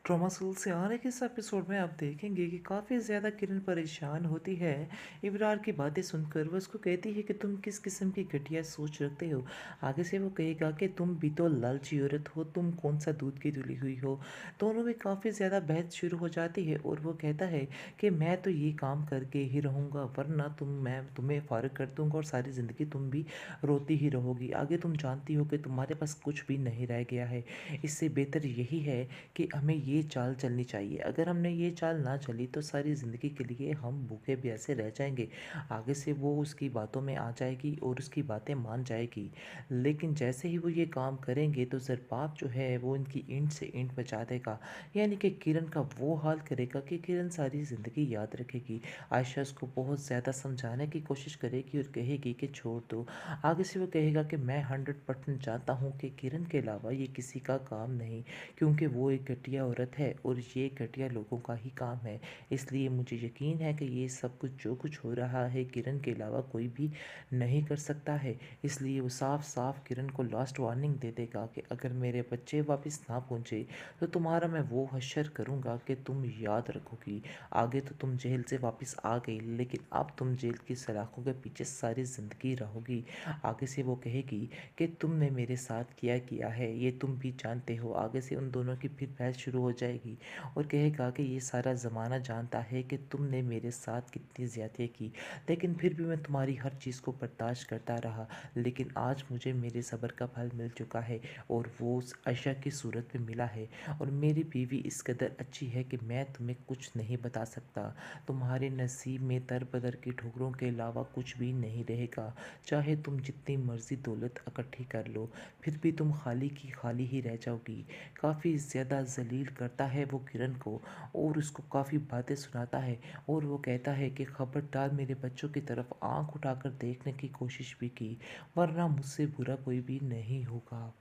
ट्रॉमासूल से आने के इस एपिसोड में आप देखेंगे कि काफ़ी ज़्यादा किरण परेशान होती है। इब्रार की बातें सुनकर वो उसको कहती है कि तुम किस किस्म की घटिया सोच रखते हो। आगे से वो कहेगा कि तुम भी तो लालची औरत हो, तुम कौन सा दूध की धुली हुई हो। दोनों में काफ़ी ज़्यादा बहस शुरू हो जाती है और वो कहता है कि मैं तो ये काम करके ही रहूँगा, वरना मैं तुम्हें फारिग कर दूँगा और सारी ज़िंदगी तुम भी रोती ही रहोगी। आगे तुम जानती हो कि तुम्हारे पास कुछ भी नहीं रह गया है। इससे बेहतर यही है कि हमें ये चाल चलनी चाहिए। अगर हमने ये चाल ना चली तो सारी ज़िंदगी के लिए हम भूखे प्यासे रह जाएंगे। आगे से वो उसकी बातों में आ जाएगी और उसकी बातें मान जाएगी। लेकिन जैसे ही वो ये काम करेंगे तो ज़रबाब जो है वो इनकी ईंट से ईंट बचा देगा। यानी कि किरण का वो हाल करेगा कि किरण सारी ज़िंदगी याद रखेगी। आयशा उसको बहुत ज़्यादा समझाने की कोशिश करेगी और कहेगी कि छोड़ दो। आगे से वो कहेगा कि मैं 100% जानता हूँ कि किरण के अलावा ये किसी का काम नहीं, क्योंकि वो एक घटिया औरत है और ये घटिया लोगों का ही काम है। इसलिए मुझे यकीन है कि ये सब कुछ जो कुछ हो रहा है किरण के अलावा कोई भी नहीं कर सकता है। इसलिए वो साफ साफ किरण को लास्ट वार्निंग दे देगा कि अगर मेरे बच्चे वापस ना पहुँचे तो तुम्हारा मैं वो हश्र करूँगा कि तुम याद रखोगी। आगे तो तुम जेल से वापस आ गई, लेकिन अब तुम जेल की सलाखों के पीछे सारी ज़िंदगी रहोगी। आगे से वो कहेगी कि तुमने मेरे साथ किया किया है ये तुम भी जानते हो। आगे से उन दोनों की फिर बहस शुरू हो जाएगी और कहेगा कि ये सारा ज़माना जानता है कि तुमने मेरे साथ कितनी ज़्यादती की, लेकिन फिर भी मैं तुम्हारी हर चीज़ को बर्दाश्त करता रहा। लेकिन आज मुझे मेरे सब्र का फल मिल चुका है और वो उस आयशा की सूरत में मिला है। और मेरी बीवी इस कदर अच्छी है कि मैं तुम्हें कुछ नहीं बता सकता। तुम्हारे नसीब में दर बदर की ठोकरों के अलावा कुछ भी नहीं रहेगा। चाहे तुम जितनी मर्जी दौलत इकट्ठी कर लो, फिर भी तुम खाली की खाली ही रह जाओगी। काफ़ी ज़्यादा ज़लील करता है वो किरण को और उसको काफ़ी बातें सुनाता है। और वो कहता है कि खबरदार मेरे बच्चों की तरफ आंख उठाकर देखने की कोशिश भी की, वरना मुझसे बुरा कोई भी नहीं होगा।